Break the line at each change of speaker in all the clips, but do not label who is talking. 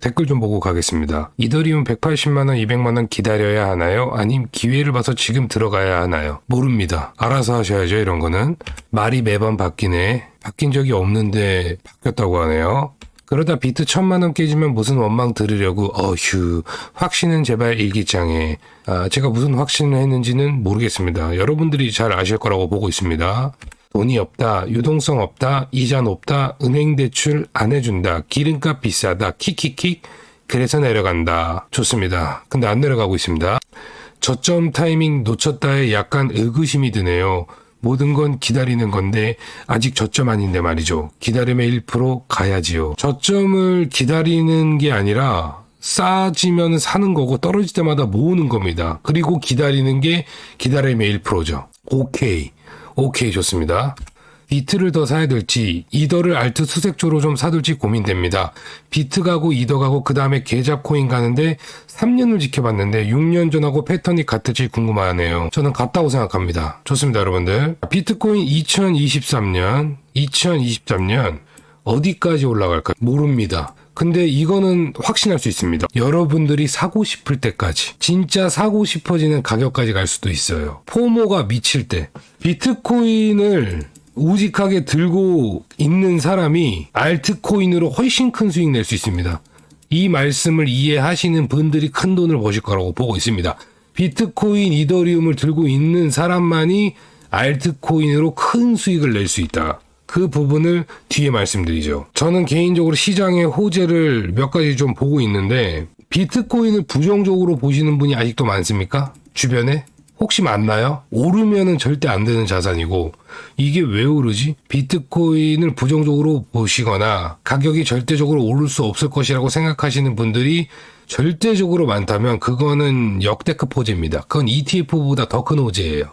댓글 좀 보고 가겠습니다. 이더리움 180만원, 200만원 기다려야 하나요? 아님 기회를 봐서 지금 들어가야 하나요? 모릅니다. 알아서 하셔야죠. 이런 거는. 말이 매번 바뀌네. 바뀐 적이 없는데 바뀌었다고 하네요. 그러다 비트 1000만원 깨지면 무슨 원망 들으려고 확신은 제발 일기장에. 제가 무슨 확신을 했는지는 모르겠습니다. 여러분들이 잘 아실 거라고 보고 있습니다. 돈이 없다, 유동성 없다, 이자 높다, 은행 대출 안 해준다, 기름값 비싸다, 킥킥킥, 그래서 내려간다. 좋습니다. 근데 안 내려가고 있습니다. 저점 타이밍 놓쳤다에 약간 의구심이 드네요. 모든 건 기다리는 건데 아직 저점 아닌데 말이죠. 기다리면 1% 가야지요. 저점을 기다리는 게 아니라 싸지면 사는 거고 떨어질 때마다 모으는 겁니다. 그리고 기다리는 게 기다리면 1%죠. 오케이 좋습니다. 비트를 더 사야 될지 이더를 알트 수색조로 좀 사둘지 고민됩니다. 비트 가고 이더 가고 그 다음에 계좌 코인 가는데 3년을 지켜봤는데 6년 전하고 패턴이 같을지 궁금하네요. 저는 같다고 생각합니다. 좋습니다, 여러분들. 비트코인 2023년 어디까지 올라갈까요? 모릅니다. 근데 이거는 확신할 수 있습니다. 여러분들이 사고 싶을 때까지, 진짜 사고 싶어지는 가격까지 갈 수도 있어요. 포모가 미칠 때 비트코인을 우직하게 들고 있는 사람이 알트코인으로 훨씬 큰 수익 낼 수 있습니다. 이 말씀을 이해하시는 분들이 큰 돈을 버실 거라고 보고 있습니다. 비트코인, 이더리움을 들고 있는 사람만이 알트코인으로 큰 수익을 낼 수 있다. 그 부분을 뒤에 말씀드리죠. 저는 개인적으로 시장의 호재를 몇 가지 좀 보고 있는데 비트코인을 부정적으로 보시는 분이 아직도 많습니까? 주변에? 혹시 맞나요? 오르면은 절대 안 되는 자산이고 이게 왜 오르지? 비트코인을 부정적으로 보시거나 가격이 절대적으로 오를 수 없을 것이라고 생각하시는 분들이 절대적으로 많다면 그거는 역대급 호재입니다. 그건 ETF보다 더 큰 호재예요.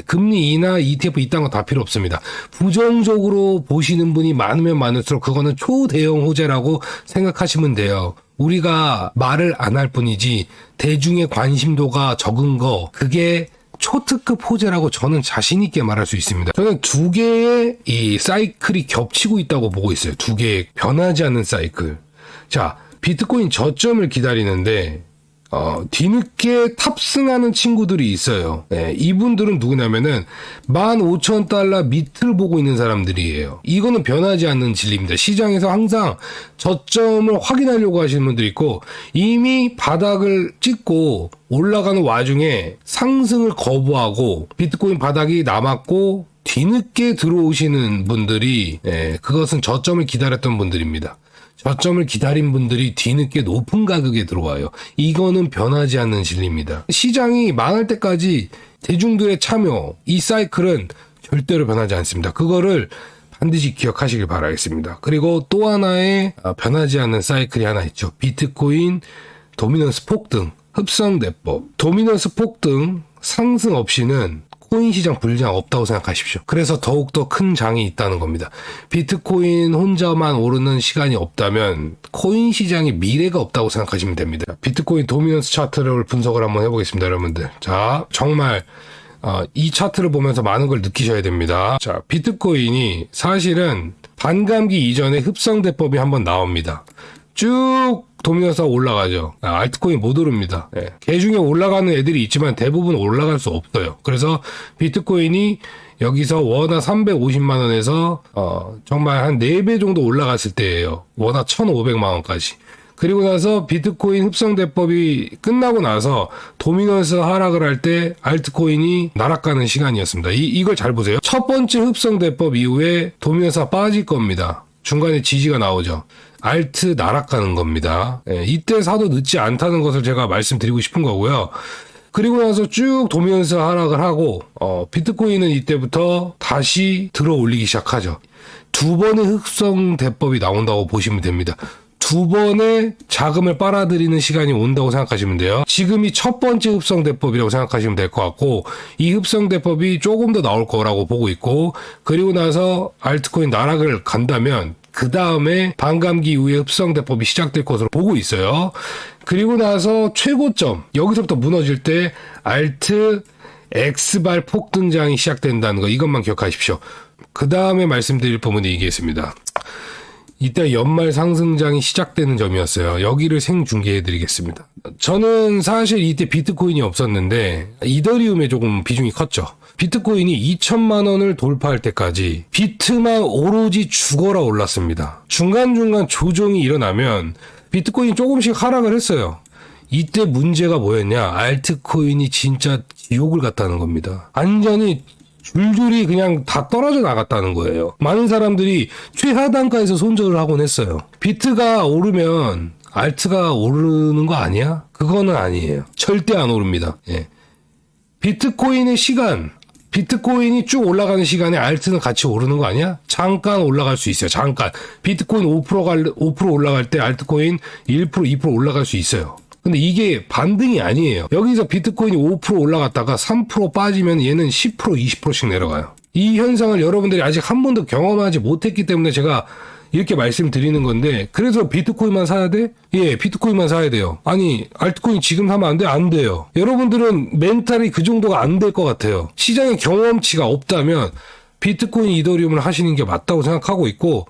금리 인하, ETF 이딴 거 다 필요 없습니다. 부정적으로 보시는 분이 많으면 많을수록 그거는 초대형 호재라고 생각하시면 돼요. 우리가 말을 안 할 뿐이지 대중의 관심도가 적은 거 그게 초특급 호재라고 저는 자신 있게 말할 수 있습니다. 저는 두 개의 이 사이클이 겹치고 있다고 보고 있어요. 두 개의 변하지 않는 사이클. 자, 비트코인 저점을 기다리는데 뒤늦게 탑승하는 친구들이 있어요. 이분들은 누구냐면은 15,000달러 밑을 보고 있는 사람들이에요. 이거는 변하지 않는 진리입니다. 시장에서 항상 저점을 확인하려고 하시는 분들이 있고 이미 바닥을 찍고 올라가는 와중에 상승을 거부하고 비트코인 바닥이 남았고 뒤늦게 들어오시는 분들이 그것은 저점을 기다렸던 분들입니다. 저점을 기다린 분들이 뒤늦게 높은 가격에 들어와요. 이거는 변하지 않는 진리입니다. 시장이 망할 때까지 대중들의 참여, 이 사이클은 절대로 변하지 않습니다. 그거를 반드시 기억하시길 바라겠습니다. 그리고 또 하나의 변하지 않는 사이클이 하나 있죠. 비트코인 도미넌스 폭등, 흡성대법. 도미넌스 폭등, 상승 없이는 코인 시장 불장 없다고 생각하십시오. 그래서 더욱더 큰 장이 있다는 겁니다. 비트코인 혼자만 오르는 시간이 없다면 코인 시장에 미래가 없다고 생각하시면 됩니다. 비트코인 도미넌스 차트를 분석을 한번 해보겠습니다, 여러분들. 자, 정말 이 차트를 보면서 많은 걸 느끼셔야 됩니다. 자, 비트코인이 사실은 반감기 이전에 흡성대법이 한번 나옵니다. 쭉 도미넌스가 올라가죠. 알트코인 못 오릅니다. 개 중에 올라가는 애들이 있지만 대부분 올라갈 수 없어요. 그래서 비트코인이 여기서 원화 350만 원에서 정말 한 4배 정도 올라갔을 때예요. 원화 1,500만 원까지. 그리고 나서 비트코인 흡성대법이 끝나고 나서 도미넌스 하락을 할 때 알트코인이 날아가는 시간이었습니다. 이걸 잘 보세요. 첫 번째 흡성대법 이후에 도미넌스가 빠질 겁니다. 중간에 지지가 나오죠. 알트 날아가는 겁니다. 이때 사도 늦지 않다는 것을 제가 말씀드리고 싶은 거고요. 그리고 나서 쭉 도미넌스 하락을 하고 비트코인은 이때부터 다시 들어 올리기 시작하죠. 두 번의 흡성 대법이 나온다고 보시면 됩니다. 두 번의 자금을 빨아들이는 시간이 온다고 생각하시면 돼요. 지금이 첫 번째 흡성 대법이라고 생각하시면 될 것 같고 이 흡성 대법이 조금 더 나올 거라고 보고 있고 그리고 나서 알트코인 나락을 간다면 그 다음에 반감기 이후에 흡성대법이 시작될 것으로 보고 있어요. 그리고 나서 최고점, 여기서부터 무너질 때 알트 X발 폭등장이 시작된다는 거 이것만 기억하십시오. 그 다음에 말씀드릴 부분이 이게 있습니다. 이때 연말 상승장이 시작되는 점이었어요. 여기를 생중계해드리겠습니다. 저는 사실 이때 비트코인이 없었는데 이더리움에 조금 비중이 컸죠. 비트코인이 2천만 원을 돌파할 때까지 비트만 오로지 죽어라 올랐습니다. 중간중간 조정이 일어나면 비트코인이 조금씩 하락을 했어요. 이때 문제가 뭐였냐? 알트코인이 진짜 지옥을 갔다는 겁니다. 완전히 줄줄이 그냥 다 떨어져 나갔다는 거예요. 많은 사람들이 최하단가에서 손절을 하곤 했어요. 비트가 오르면 알트가 오르는 거 아니야? 그거는 아니에요. 절대 안 오릅니다. 예. 비트코인의 시간, 비트코인이 쭉 올라가는 시간에 알트는 같이 오르는 거 아니야? 잠깐 올라갈 수 있어요. 잠깐. 비트코인 5% 올라갈 때 알트코인 1%, 2% 올라갈 수 있어요. 근데 이게 반등이 아니에요. 여기서 비트코인이 5% 올라갔다가 3% 빠지면 얘는 10%, 20%씩 내려가요. 이 현상을 여러분들이 아직 한 번도 경험하지 못했기 때문에 제가 이렇게 말씀드리는 건데, 그래서 비트코인만 사야 돼? 예, 비트코인만 사야 돼요. 아니, 알트코인 지금 사면 안 돼? 안 돼요. 여러분들은 멘탈이 그 정도가 안 될 것 같아요. 시장에 경험치가 없다면 비트코인, 이더리움을 하시는 게 맞다고 생각하고 있고,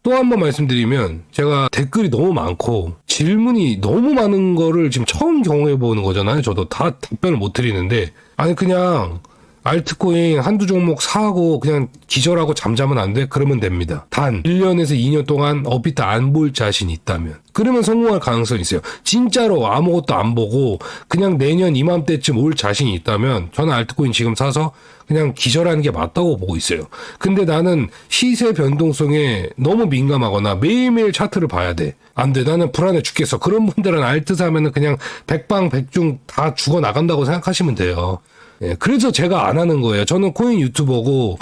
또 한 번 말씀드리면 제가 댓글이 너무 많고 질문이 너무 많은 거를 지금 처음 경험해 보는 거잖아요. 저도 다 답변을 못 드리는데, 아니 그냥 알트코인 한두 종목 사고 그냥 기절하고 잠자면 안 돼? 그러면 됩니다. 단 1년에서 2년 동안 업비트 안 볼 자신이 있다면, 그러면 성공할 가능성이 있어요. 진짜로 아무것도 안 보고 그냥 내년 이맘때쯤 올 자신이 있다면 저는 알트코인 지금 사서 그냥 기절하는 게 맞다고 보고 있어요. 근데 나는 시세 변동성에 너무 민감하거나 매일매일 차트를 봐야 돼. 안 돼. 나는 불안해 죽겠어. 그런 분들은 알트 사면은 그냥 백방백중 다 죽어 나간다고 생각하시면 돼요. 예, 그래서 제가 안 하는 거예요. 저는 코인 유튜버고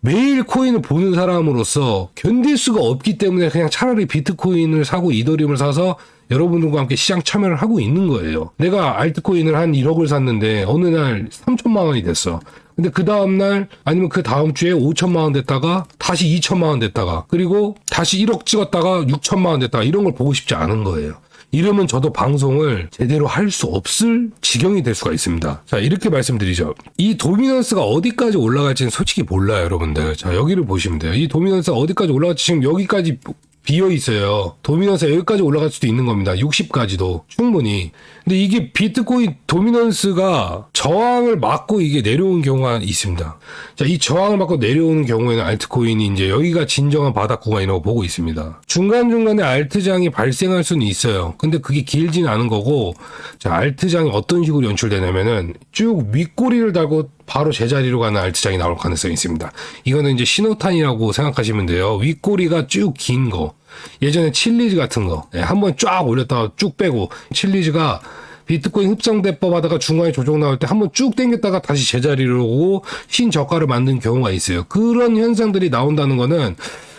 매일 코인을 보는 사람으로서 견딜 수가 없기 때문에 그냥 차라리 비트코인을 사고 이더리움을 사서 여러분들과 함께 시장 참여를 하고 있는 거예요. 내가 알트코인을 한 1억을 샀는데 어느 날 3천만 원이 됐어. 근데 그 다음날 아니면 그 다음 주에 5천만 원 됐다가 다시 2천만 원 됐다가 그리고 다시 1억 찍었다가 6천만 원 됐다가 이런 걸 보고 싶지 않은 거예요. 이러면 저도 방송을 제대로 할 수 없을 지경이 될 수가 있습니다. 자, 이렇게 말씀드리죠. 이 도미넌스가 어디까지 올라갈지는 솔직히 몰라요, 여러분들. 자, 여기를 보시면 돼요. 이 도미넌스가 어디까지 올라갈지 지금 여기까지 비어 있어요. 도미넌스가 여기까지 올라갈 수도 있는 겁니다. 60까지도 충분히. 근데 이게 비트코인 도미넌스가 저항을 맞고 이게 내려온 경우가 있습니다. 자, 이 저항을 맞고 내려오는 경우에는 알트코인이 이제 여기가 진정한 바닥 구간이라고 보고 있습니다. 중간중간에 알트장이 발생할 수는 있어요. 근데 그게 길지는 않은 거고, 자, 알트장이 어떤 식으로 연출되냐면은 쭉 윗꼬리를 달고 바로 제자리로 가는 알트장이 나올 가능성이 있습니다. 이거는 이제 신호탄이라고 생각하시면 돼요. 윗꼬리가 쭉 긴 거. 예전에 칠리즈 같은 거. 한번 쫙 올렸다가 쭉 빼고, 칠리즈가 비트코인 흡성대법 하다가 중간에 조정 나올 때 한번 쭉 당겼다가 다시 제자리로 오고 신저가를 만든 경우가 있어요. 그런 현상들이 나온다는 거는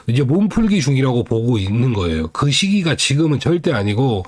이제 몸풀기 중이라고 보고 있는 거예요. 그 시기가 지금은 절대 아니고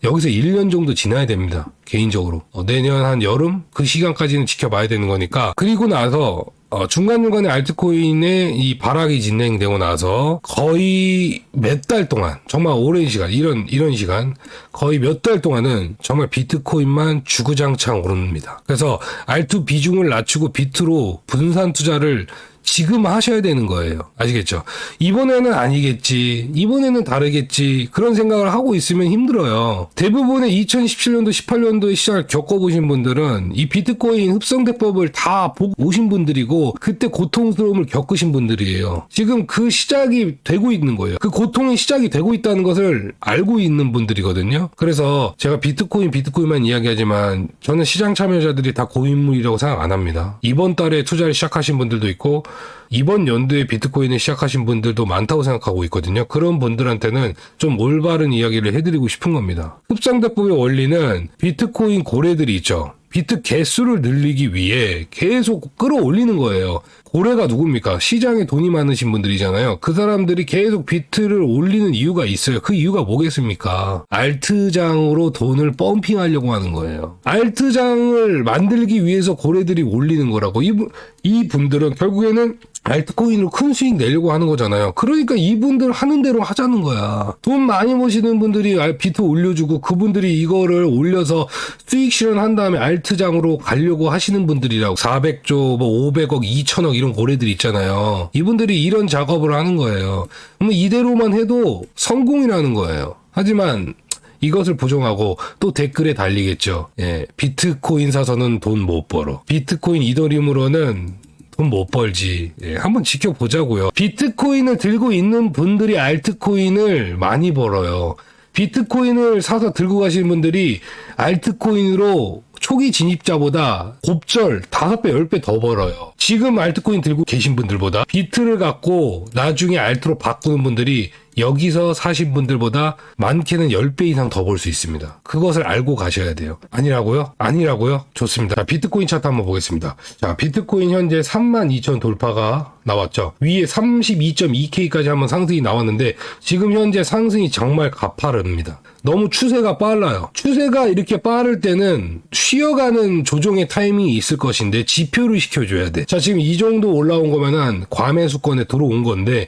여기서 1년 정도 지나야 됩니다. 개인적으로. 내년 한 여름? 그 시간까지는 지켜봐야 되는 거니까. 그리고 나서 중간중간에 알트코인의 이 발악이 진행되고 나서 거의 몇 달 동안, 정말 오랜 시간, 이런 시간, 거의 몇 달 동안은 정말 비트코인만 주구장창 오릅니다. 그래서 알트 비중을 낮추고 비트로 분산 투자를 지금 하셔야 되는 거예요. 아시겠죠? 이번에는 아니겠지. 이번에는 다르겠지. 그런 생각을 하고 있으면 힘들어요. 대부분의 2017년도, 18년도의 시장을 겪어보신 분들은 이 비트코인 흡성대법을 다 보고 오신 분들이고 그때 고통스러움을 겪으신 분들이에요. 지금 그 시작이 되고 있는 거예요. 그 고통의 시작이 되고 있다는 것을 알고 있는 분들이거든요. 그래서 제가 비트코인만 이야기하지만 저는 시장 참여자들이 다 고인물이라고 생각 안 합니다. 이번 달에 투자를 시작하신 분들도 있고 이번 연도에 비트코인을 시작하신 분들도 많다고 생각하고 있거든요. 그런 분들한테는 좀 올바른 이야기를 해드리고 싶은 겁니다. 흡상대법의 원리는 비트코인 고래들이 있죠. 비트 개수를 늘리기 위해 계속 끌어올리는 거예요. 고래가 누굽니까? 시장에 돈이 많으신 분들이잖아요. 그 사람들이 계속 비트를 올리는 이유가 있어요. 그 이유가 뭐겠습니까? 알트장으로 돈을 펌핑하려고 하는 거예요. 알트장을 만들기 위해서 고래들이 올리는 거라고. 이 분들은 결국에는 알트코인으로 큰 수익 내려고 하는 거잖아요. 그러니까 이분들 하는 대로 하자는 거야. 돈 많이 버시는 분들이 비트 올려주고 그분들이 이거를 올려서 수익 실현한 다음에 알트장으로 가려고 하시는 분들이라고. 400조, 500억, 2천억 이런 고래들이 있잖아요. 이분들이 이런 작업을 하는 거예요. 그럼 이대로만 해도 성공이라는 거예요. 하지만 이것을 부정하고 또 댓글에 달리겠죠. 예, 비트코인 사서는 돈 못 벌어. 비트코인 이더리움으로는 돈 못 벌지. 예, 한번 지켜보자고요. 비트코인을 들고 있는 분들이 알트코인을 많이 벌어요. 비트코인을 사서 들고 가시는 분들이 알트코인으로 초기 진입자보다 곱절 5배, 10배 더 벌어요. 지금 알트코인 들고 계신 분들보다 비트를 갖고 나중에 알트로 바꾸는 분들이 여기서 사신 분들보다 많게는 10배 이상 더 벌 수 있습니다. 그것을 알고 가셔야 돼요. 아니라고요? 아니라고요? 좋습니다. 자, 비트코인 차트 한번 보겠습니다. 자, 비트코인 현재 32,000 돌파가 나왔죠. 위에 32.2K까지 한번 상승이 나왔는데 지금 현재 상승이 정말 가파릅니다. 너무 추세가 빨라요. 추세가 이렇게 빠를 때는 쉬어가는 조정의 타이밍이 있을 것인데 지표를 시켜줘야 돼. 자, 지금 이 정도 올라온 거면은 과매수권에 들어온 건데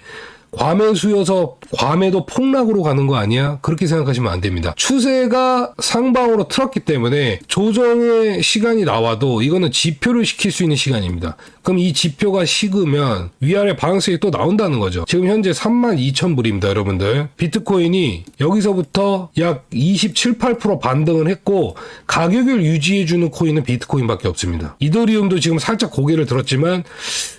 과매수여서 과매도 폭락으로 가는 거 아니야? 그렇게 생각하시면 안 됩니다. 추세가 상방으로 틀었기 때문에 조정의 시간이 나와도 이거는 지표를 시킬 수 있는 시간입니다. 그럼 이 지표가 식으면 위아래 방향성이 또 나온다는 거죠. 지금 현재 32,000불입니다, 여러분들. 비트코인이 여기서부터 약 27, 8% 반등을 했고 가격을 유지해주는 코인은 비트코인밖에 없습니다. 이더리움도 지금 살짝 고개를 들었지만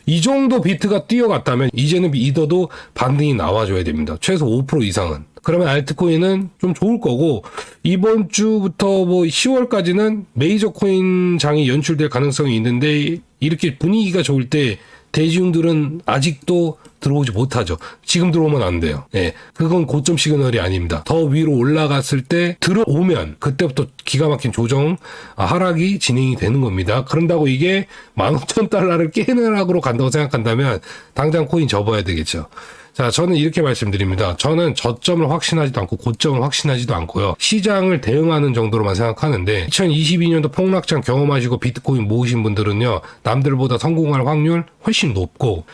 이 정도 비트가 뛰어갔다면 이제는 이더도 반등이 나와줘야 됩니다. 최소 5% 이상은. 그러면 알트코인은 좀 좋을 거고 이번 주부터 뭐 10월까지는 메이저 코인 장이 연출될 가능성이 있는데 이렇게 분위기가 좋을 때 대중들은 아직도 들어오지 못하죠. 지금 들어오면 안 돼요. 예, 그건 고점 시그널이 아닙니다. 더 위로 올라갔을 때 들어오면 그때부터 기가 막힌 조정, 하락이 진행이 되는 겁니다. 그런다고 이게 15,000달러를 깨는 하락으로 간다고 생각한다면 당장 코인 접어야 되겠죠. 자, 저는 이렇게 말씀드립니다. 저는 저점을 확신하지도 않고 고점을 확신하지도 않고요. 시장을 대응하는 정도로만 생각하는데 2022년도 폭락장 경험하시고 비트코인 모으신 분들은요. 남들보다 성공할 확률 훨씬 높고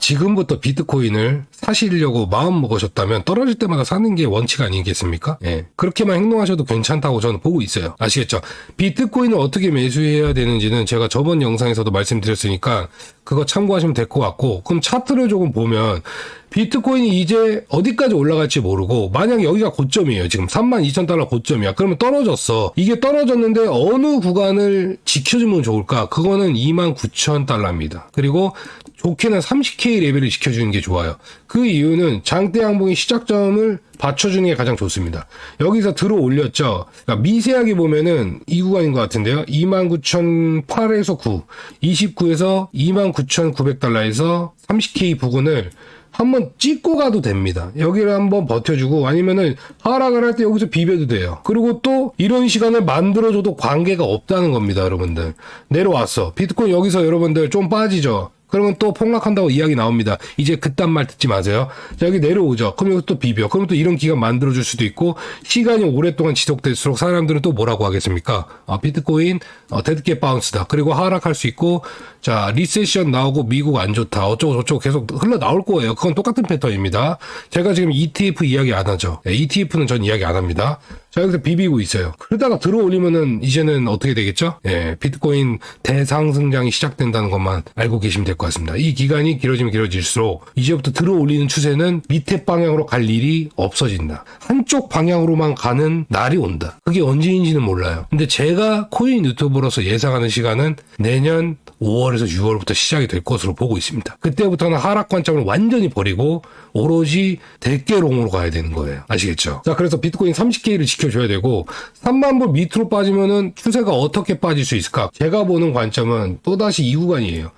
지금부터 비트코인을 사시려고 마음 먹으셨다면 떨어질 때마다 사는 게 원칙 아니겠습니까? 예. 그렇게만 행동하셔도 괜찮다고 저는 보고 있어요. 아시겠죠? 비트코인을 어떻게 매수해야 되는지는 제가 저번 영상에서도 말씀드렸으니까 그거 참고하시면 될 것 같고 그럼 차트를 조금 보면 비트코인이 이제 어디까지 올라갈지 모르고 만약 여기가 고점이에요. 지금 32,000달러 고점이야. 그러면 떨어졌어. 이게 떨어졌는데 어느 구간을 지켜주면 좋을까? 그거는 29,000달러입니다. 그리고 좋게는 30K 레벨을 지켜주는 게 좋아요. 그 이유는 장대 양봉의 시작점을 받쳐주는 게 가장 좋습니다. 여기서 들어 올렸죠. 그러니까 미세하게 보면은 이 구간인 것 같은데요. 29,008에서 9, 29에서 29,900달러에서 30K 부근을 한번 찍고 가도 됩니다. 여기를 한번 버텨주고 아니면은 하락을 할 때 여기서 비벼도 돼요. 그리고 또 이런 시간을 만들어줘도 관계가 없다는 겁니다, 여러분들. 내려왔어. 비트코인 여기서 여러분들 좀 빠지죠. 그러면 또 폭락한다고 이야기 나옵니다. 이제 그딴 말 듣지 마세요. 자, 여기 내려오죠. 그럼 여기 또 비벼. 그러면 또 이런 기간 만들어줄 수도 있고 시간이 오랫동안 지속될수록 사람들은 또 뭐라고 하겠습니까? 비트코인 데드캣 바운스다. 그리고 하락할 수 있고 자 리세션 나오고 미국 안 좋다. 어쩌고 저쩌고 계속 흘러나올 거예요. 그건 똑같은 패턴입니다. 제가 지금 ETF 이야기 안 하죠. ETF는 전 이야기 안 합니다. 자, 여기서 비비고 있어요. 그러다가 들어올리면은 이제는 어떻게 되겠죠? 예, 비트코인 대상승장이 시작된다는 것만 알고 계시면 될 것 같습니다. 이 기간이 길어지면 길어질수록 이제부터 들어올리는 추세는 밑에 방향으로 갈 일이 없어진다. 한쪽 방향으로만 가는 날이 온다. 그게 언제인지는 몰라요. 근데 제가 코인 유튜버로서 예상하는 시간은 내년 5월에서 6월부터 시작이 될 것으로 보고 있습니다. 그때부터는 하락 관점을 완전히 버리고 오로지 대깨롱으로 가야 되는 거예요. 아시겠죠? 자, 그래서 비트코인 30K를 지켜줘야 되고 3만 불 밑으로 빠지면은 추세가 어떻게 빠질 수 있을까? 제가 보는 관점은 또다시 이 구간이에요.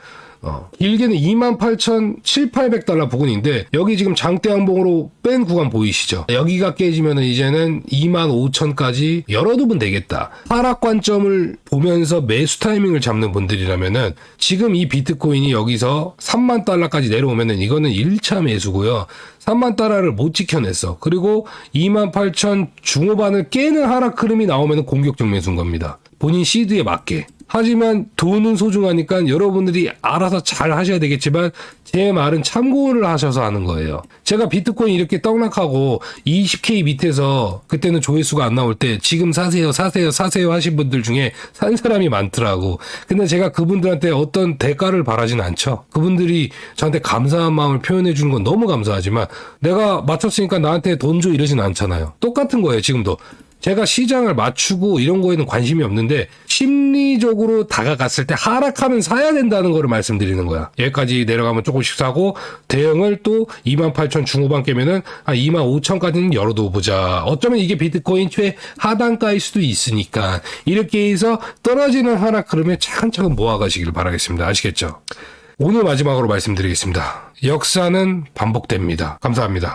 길게는 28,700달러 부근인데 여기 지금 장대 양봉으로 뺀 구간 보이시죠? 여기가 깨지면 이제는 25,000까지 열어두면 되겠다. 하락 관점을 보면서 매수 타이밍을 잡는 분들이라면은 지금 이 비트코인이 여기서 3만 달러까지 내려오면은 이거는 1차 매수고요. 3만 달러를 못 지켜냈어. 그리고 28,000 중후반을 깨는 하락 흐름이 나오면 공격적 매수인 겁니다. 본인 시드에 맞게. 하지만 돈은 소중하니까 여러분들이 알아서 잘 하셔야 되겠지만 제 말은 참고를 하셔서 하는 거예요. 제가 비트코인 이렇게 떡락하고 20K 밑에서 그때는 조회수가 안 나올 때 지금 사세요 하신 분들 중에 산 사람이 많더라고. 근데 제가 그분들한테 어떤 대가를 바라진 않죠. 그분들이 저한테 감사한 마음을 표현해 주는 건 너무 감사하지만 내가 맞췄으니까 나한테 돈 줘 이러진 않잖아요. 똑같은 거예요. 지금도. 제가 시장을 맞추고 이런 거에는 관심이 없는데 심리적으로 다가갔을 때 하락하면 사야 된다는 거를 말씀드리는 거야. 여기까지 내려가면 조금씩 사고 대형을 또 28,000 중후반 깨면은 한 25,000까지는 열어둬 보자. 어쩌면 이게 비트코인 최하단가일 수도 있으니까 이렇게 해서 떨어지는 하락 흐름에 차근차근 모아가시길 바라겠습니다. 아시겠죠? 오늘 마지막으로 말씀드리겠습니다. 역사는 반복됩니다. 감사합니다.